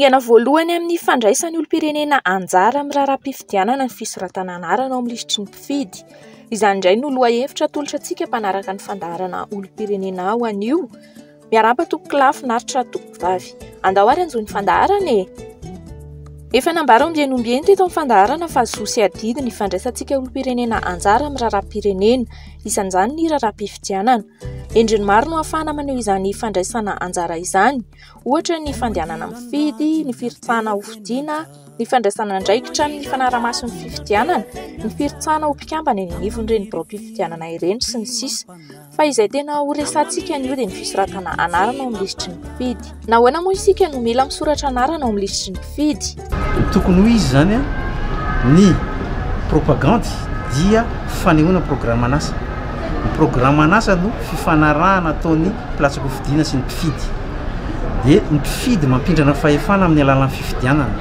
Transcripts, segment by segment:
Dingana voalohany amin'ny fandraisan'ny olom-pirenena anjara amin'ny raharaham-pifidianana ny fisoratana anarana ao amin'ny lisitry ny mpifidy. Izany indray no loha-hevitra atolotra antsika mpanaraka ny fandaharana olom-pirenena ho anio. Miaraba toko lafinaritra tokovavy. Andao ary anjo ny fandaharana e! Efa nambara ombieny teto amin'ny fandaharana fa zo sy adidy ny fandraisantsika olom-pirenena anjara amin'ny raharaham-pirenena, isan'izany ny raharaham-pifidianana. Endriny maro no ahafahana maneho izany fandraisana anjara izany, ohatra ny fandehanana mifidy, ny firitsahana ho fidiana, ny fandraisana andraikitra amin'ny fanaraha-mason'ny fifidianana, ny firitsahana ho mpikambana eny anivon'ireny birao-pifidianana ireny sy ny sisa. Fa izay tena ho resantsika anio dia ny fisoratana anarana ao amin'ny lisitry ny mpifidy. Nahoana moa isika no mila misoratra anarana ao amin'ny lisitry ny mpifidy? Tokony ho izy zany ny propagande dia fanehoana programme an'asa. Ny programme an'asa no fifanarahana ataon'ny platsako fidiana sy ny mpifidy. Dia ny mpifidy mampindrana fahefana amin'ny alalan'ny fifidianana.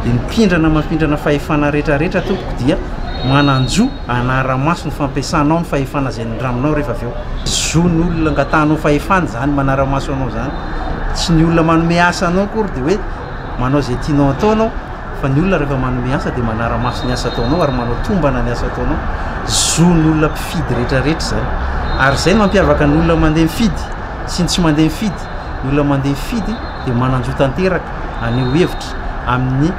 Dia ny mampindrana fahefana rehetrarehetra tompoko dia mananjo anara-maso ny fampiasanao ny fahefana izay niraminao rehefa avy eo. Zo ny olona angatahanao fahefana zany manara-maso anao zany. Tsy ny olona manome asa anao akory dia hoe manao izay tianao ataonao, fa ny olona rehefa manome asa dia manara-maso ny asa ataonao ary manao tombana ny asa ataonao. Zo ny olona mpifidy rehetrarehetra zany. Ary izay no mampiavaka ny olona mandeha mifidy sy ny tsy mandeha mifidy. Ny olona mandeha mifidy dia mananjo tanteraka aneho hevitra amin'ny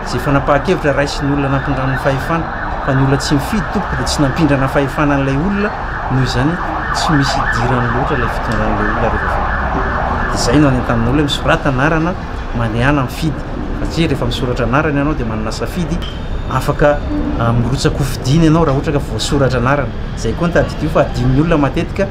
izay fanapahan-kevitra raisin'ny olona nampindrana ny fahefana. Fa ny olona tsy mifidy tompoko dia tsy nampindrana fahefana an'ilay olona, noho izany tsy misy idirany loatra ilay fitondran'ilay olona rehefa avy. Izay no any an-tanin'olona misorata anarana mandehana mifidy. Satria rehefa misoratra anarana ianao dia manana safidy afaka mirotsaka ho fidiana ianao raha ohatra ka voasoratra anarana. Izay koa ny tadidio fa adin'ny olona matetika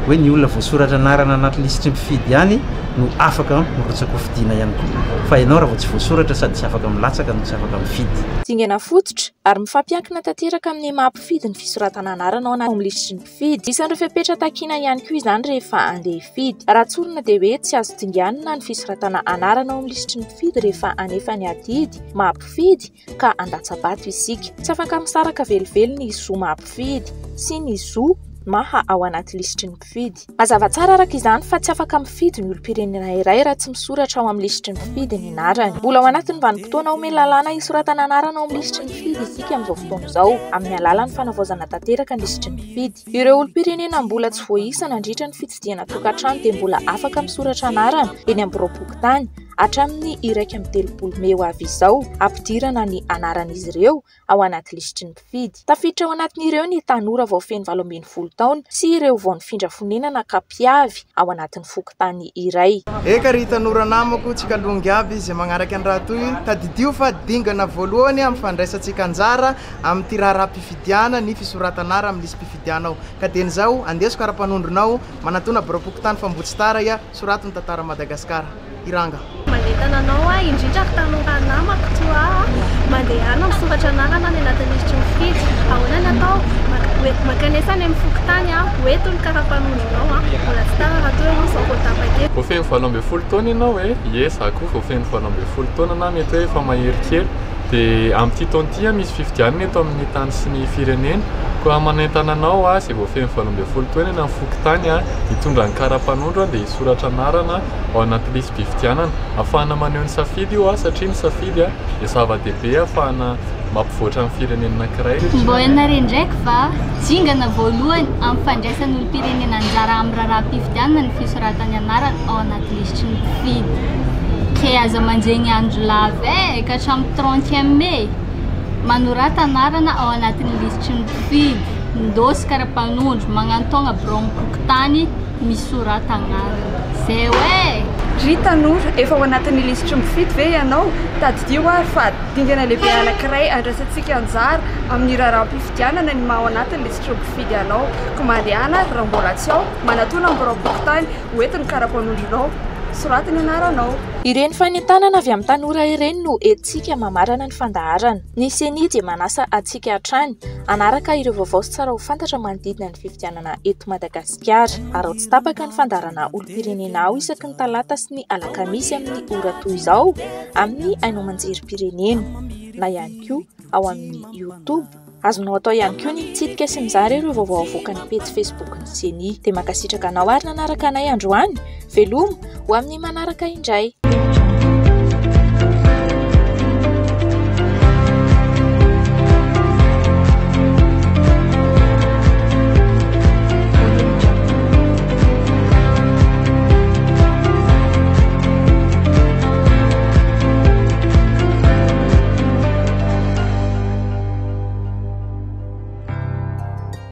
hoe ny olona voasoratra anarana anaty lisitry mpifidy ihany no afaka mirotsaka ho fidiana ihany koa. Fa ianao raha vao tsy voasoratra sady tsy afaka milatsaka no tsy afaka mifidy. Dingana fototra ary mifampiankina tanteraka amin'ny maha-mpifidy ny fisoratana anarana ao amin'ny lisitry ny mpifidy. Isan'ireo fepetra takiana ihany koa izany rehefa andeha hifidy. Raha tsorina dia hoe tsy azo dinganina ny fisoratana anarana ao amin'ny lisitry ny mpifidy rehefa anefa ny adidy maha-mpifidy ka andatsabato isika. Tsy afaka misaraka velively ny zo maha-mpifidy sy ny zo maha ao anaty lisitry ny mpifidy. Mazava tsara araka izany fa tsy afaka mifidy ny olom-pirenena iray raha tsy misoratra ao amin'ny lisitry ny mpifidy ny anarany. Mbola ao anatin'ny vanim-potoana omena lalàna hisoratana anarana ao amin'ny lisitry ny mpifidy isika amin'izao fotoana izao, amin'ny alalan'ny fanavaozana tanteraka ny lisitry ny mpifidy. Ireo olom-pirenena mbola tsy voaisa nandritra ny fitsidihana tokantrano dia mbola afaka misoratra anarana eny amin'ny roapokotany hatramin'ny 1.30 Mey ho avy izao, ampidirana ny anaran'izy ireo ao anaty lisitry ny mpifidy. Tafiditra ao anatin'ireo ny tanora vao feno 18 taona sy ireo vao nifindra fonenana ka mpiavy ao anatin'ny fokontany iray. Eka ry tanora namako tsika longy aby izay magnaraka ny raha toy tadidio fa dingana voalohany amin'ny fandraisantsika anjara amin'ny raharaham-pifidiana ny fisoratanara amin'ny lisy mpifidianao. Ka dian'izao andesiko ara-panondronao manatona biraopokotany fambotsitara ia sorato ny tantara Madagasikara. Iranga. Mandetananao indrindra tanora namako toa mandehana misoratra anarana ny anatin'ny lisitry ny mpifidy. Ahoana natao makanesany amin'ny fokotany hoeto ny karapanondronao mbola tsy tara raha toa ianao sao vao tapakely. Vao feno 17 taona ianao hoe yes ako vao feno 17 taona na mety hoe efa maherikely. Dia amin'ity taona ity misy fifidianana eto amin'ny tany sy ny firenena. Koa manentana anao izay vao feno 17 taona eny amin'ny fokotany hitondra ny karapanondro dia hisoratra anarana ao anaty lisy mpifidianana. Ahafahana maneho ny safidy io satria ny safidy dia zava-dehibe ahafahana mampivoatra amin'ny firenena anankiray. Mbô ianareo ndraiky va dingana voalohany amin'ny fandraisan'ny olom-pirenena anjara amin'ny raharaham-pifidianana ny fisoratany anarana ao anaty lisitry ny mpifidy. Ke aza manjegny andro lava ka hatramin'ny 30 Mey manorata anarana ao anatin'ny lisitry ny mpifidy. Ndosy karapanondro magnantonga birao-mipokotany misorata anarana. Zay hoe ry tanora efa ao anatin'ny lisitry mpifidy ve ianao? Tadidio ary fa dingana lehibe anankiray andraisantsika anjara amin'ny raharaham-pifidianana ny maha ao anatin'ny lisitry mpifidy anao. Ka mandehana raha mbola tsy ao manatona amin'ny birao-mipokotany hoentin'ny karapanondronao soratiny anaranao. Ireny fanentanana avy amin'ny tanora ireny no entsika mamarana ny fandaharana. Ny CENI dia manasa antsika hatrany anaraka ireo vaovao sy tsara ho fantatra manodidina ny fifidianana eto Madagasikara. Ary ao tsy tapaka ny fandaharana olom-pirenena ao isaky ny talata sy ny alakamisy amin'ny ora toy izao amin'ny Hainao Manjerim-pirenena na ihany koa ao amin'ny YouTube. Azonao atao ihany koa ny mitsidika sy mizara ireo vaovao avoaka ny pejy Facebook ny CENI. Dia mankasitraka anao ary nanaraka anay androany veloma ho amin'ny manaraka indray.